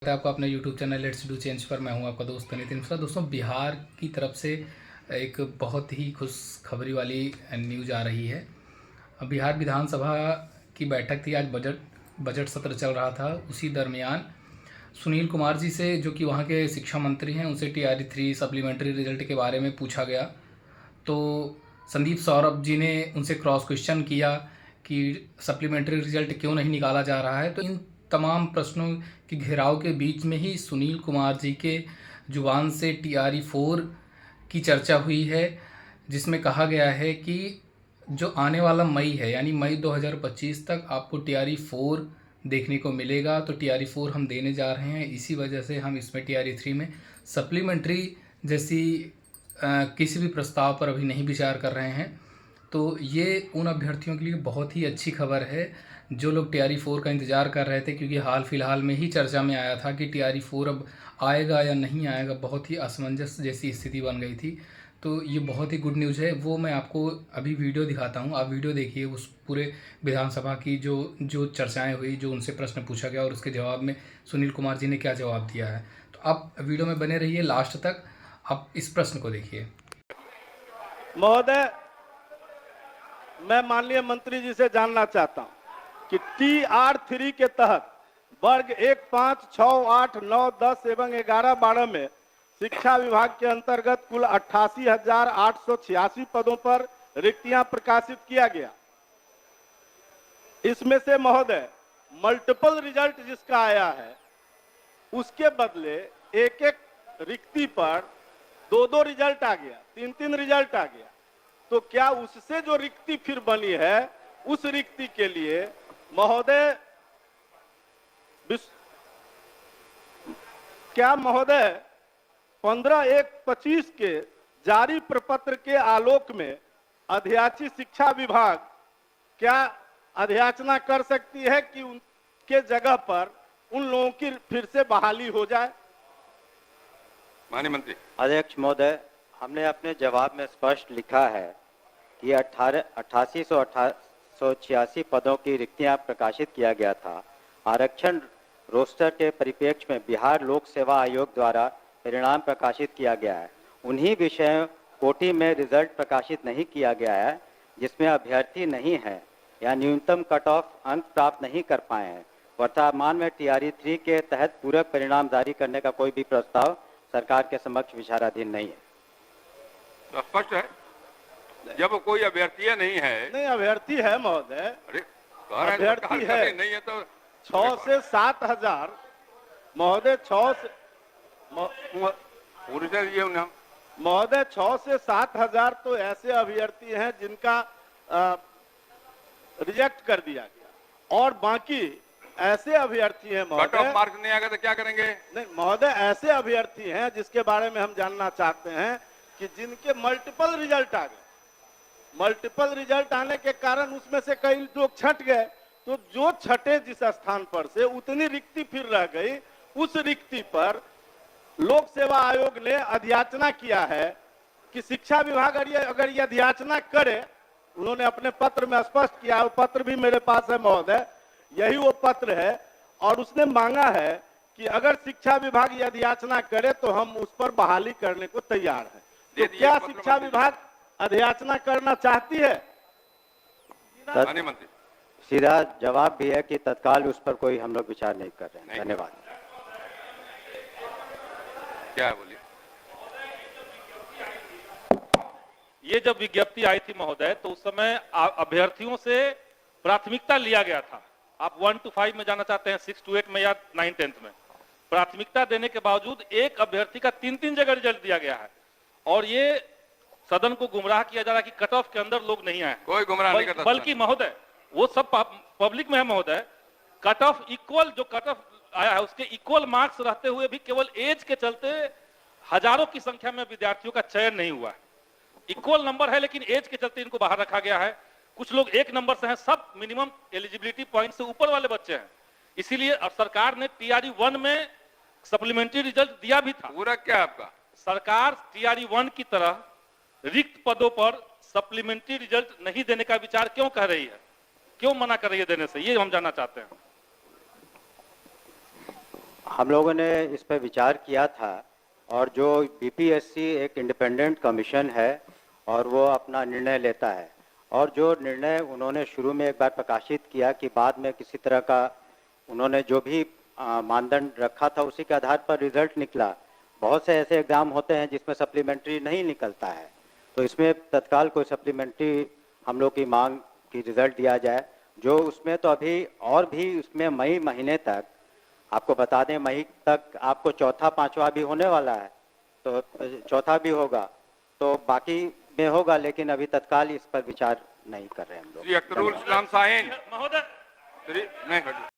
आपको अपने YouTube channel let's do change पर। मैं हूं आपका दोस्त नितिन मिश्रा। दोस्तों, बिहार की तरफ से एक बहुत ही खुशखबरी वाली न्यूज़ आ रही है। बिहार विधानसभा की बैठक थी, आज बजट सत्र चल रहा था। उसी दरमियान सुनील कुमार जी से, जो कि वहाँ के शिक्षा मंत्री हैं, उनसे TRE 3 सप्लीमेंट्री रिजल्ट के बारे में पूछा गया। तो संदीप सौरभ जी ने उनसे क्रॉस क्वेश्चन किया कि सप्लीमेंट्री रिजल्ट क्यों नहीं निकाला जा रहा है। तो इन तमाम प्रश्नों के घेराव के बीच में ही सुनील कुमार जी के जुबान से TRE 4 की चर्चा हुई है, जिसमें कहा गया है कि जो आने वाला मई है, यानी मई 2025 तक आपको TRE 4 देखने को मिलेगा। तो TRE 4 हम देने जा रहे हैं, इसी वजह से हम इसमें TRE 3 में सप्लीमेंट्री जैसी किसी भी प्रस्ताव पर अभी नहीं विचार कर रहे हैं। तो ये उन अभ्यर्थियों के लिए बहुत ही अच्छी खबर है जो लोग TRE 4 का इंतज़ार कर रहे थे, क्योंकि हाल फिलहाल में ही चर्चा में आया था कि TRE 4 अब आएगा या नहीं आएगा। बहुत ही असमंजस जैसी स्थिति बन गई थी। तो ये बहुत ही गुड न्यूज़ है। वो मैं आपको अभी वीडियो दिखाता हूँ, आप वीडियो देखिए उस पूरे विधानसभा की जो जो चर्चाएँ हुई, जो उनसे प्रश्न पूछा गया और उसके जवाब में सुनील कुमार जी ने क्या जवाब दिया है। तो आप वीडियो में बने रहिए लास्ट तक, आप इस प्रश्न को देखिए। महोदय, मैं माननीय मंत्री जी से जानना चाहता हूं कि TR3 के तहत वर्ग 1, 5, 6, 8, 9, 10 एवं 11, 12 में शिक्षा विभाग के अंतर्गत कुल 88,886 पदों पर रिक्तियां प्रकाशित किया गया। इसमें से महोदय मल्टीपल रिजल्ट जिसका आया है, उसके बदले एक एक रिक्ति पर 2-2 रिजल्ट आ गया, 3-3 रिजल्ट आ गया। तो क्या उससे जो रिक्ति फिर बनी है, उस रिक्ति के लिए महोदय क्या महोदय 15/1/25 के जारी प्रपत्र के आलोक में अध्याची शिक्षा विभाग क्या अध्याचना कर सकती है कि उनके जगह पर उन लोगों की फिर से बहाली हो जाए? माननीय मंत्री। अध्यक्ष महोदय, हमने अपने जवाब में स्पष्ट लिखा है कि 8886 पदों की रिक्तियां प्रकाशित किया गया था। आरक्षण रोस्टर के परिप्रेक्ष्य में बिहार लोक सेवा आयोग द्वारा परिणाम प्रकाशित किया गया है। उन्हीं विषयों कोटि में रिजल्ट प्रकाशित नहीं किया गया है जिसमें अभ्यर्थी नहीं है या न्यूनतम कट ऑफ अंक प्राप्त नहीं कर पाए हैं। वर्तमान में TRE 3 के तहत पूरक परिणाम जारी करने का कोई भी प्रस्ताव सरकार के समक्ष विचाराधीन नहीं है। तो स्पष्ट है, जब कोई अभ्यर्थी नहीं है। नहीं, अभ्यर्थी है महोदय, अभ्यर्थी है नहीं है तो 6 से 7 हजार महोदय, 6 से महोदय 6 से 7 हजार तो ऐसे अभ्यर्थी हैं जिनका रिजेक्ट कर दिया गया, और बाकी ऐसे अभ्यर्थी हैं महोदय, मार्क्स नहीं आएगा तो क्या करेंगे? नहीं महोदय, ऐसे अभ्यर्थी हैं जिसके बारे में हम जानना चाहते हैं कि जिनके मल्टीपल रिजल्ट आ गए। मल्टीपल रिजल्ट आने के कारण उसमें से कई लोग छट गए, तो जो छठे जिस स्थान पर से उतनी रिक्ति फिर रह गई, उस रिक्ति पर लोक सेवा आयोग ने अध्याचना किया है कि शिक्षा विभाग अगर ये अध्याचना करे, उन्होंने अपने पत्र में स्पष्ट किया, वो पत्र भी मेरे पास है महोदय, यही वो पत्र है, और उसने मांगा है कि अगर शिक्षा विभाग ये अध्याचना करे तो हम उस पर बहाली करने को तैयार हैं। तो क्या शिक्षा विभाग अध्याचना करना चाहती है? माननीय मंत्री, सीधा जवाब भी है कि तत्काल उस पर कोई हम लोग विचार नहीं कर रहे हैं। धन्यवाद। क्या है बोलिए। ये जब विज्ञप्ति आई थी महोदय, तो उस समय अभ्यर्थियों से प्राथमिकता लिया गया था। आप 1 to 5 में जाना चाहते हैं, 6 to 8 में या 9, 10th में। प्राथमिकता देने के बावजूद एक अभ्यर्थी का 3-3 जगह रिजल्ट दिया गया है, और ये सदन को गुमराह किया जा रहा है कि कट ऑफ के अंदर लोग नहीं आए। कोई गुमराह नहीं करता, बल्कि महोदय वो सब पब्लिक में है महोदय। कट ऑफ इक्वल, जो कट ऑफ आया है उसके इक्वल मार्क्स रहते हुए भी केवल एज के चलते हजारों की संख्या में विद्यार्थियों का चयन नहीं हुआ है। इक्वल नंबर है लेकिन एज के चलते इनको बाहर रखा गया है। कुछ लोग 1 नंबर से हैं, सब मिनिमम एलिजिबिलिटी पॉइंट से ऊपर वाले बच्चे हैं। इसीलिए अब सरकार ने TRE 1 में सप्लीमेंट्री रिजल्ट दिया भी था। पूरा क्या आपका? सरकार TRE 1 की तरह रिक्त पदों पर सप्लीमेंट्री रिजल्ट नहीं देने का विचार क्यों कर रही है, क्यों मना कर रही है देने से, ये हम जानना चाहते हैं। हम लोगों ने इस पर विचार किया था और जो बीपीएससी एक इंडिपेंडेंट कमीशन है और वो अपना निर्णय लेता है और जो निर्णय उन्होंने शुरू में एक बार प्रकाशित किया कि बाद में किसी तरह का उन्होंने जो भी मानदंड रखा था उसी के आधार पर रिजल्ट निकला। बहुत से ऐसे एग्जाम होते हैं जिसमें सप्लीमेंट्री नहीं निकलता है, तो इसमें तत्काल कोई सप्लीमेंट्री हम लोग की मांग की रिजल्ट दिया जाए। जो उसमें तो अभी और भी उसमें मई महीने तक आपको बता दें, मई तक आपको चौथा पांचवा भी होने वाला है, तो चौथा भी होगा, तो बाकी में होगा, लेकिन अभी तत्काल इस पर विचार नहीं कर रहे हम लोग। श्री अख्तरुल इस्लाम साहिन महोदय श्री नहीं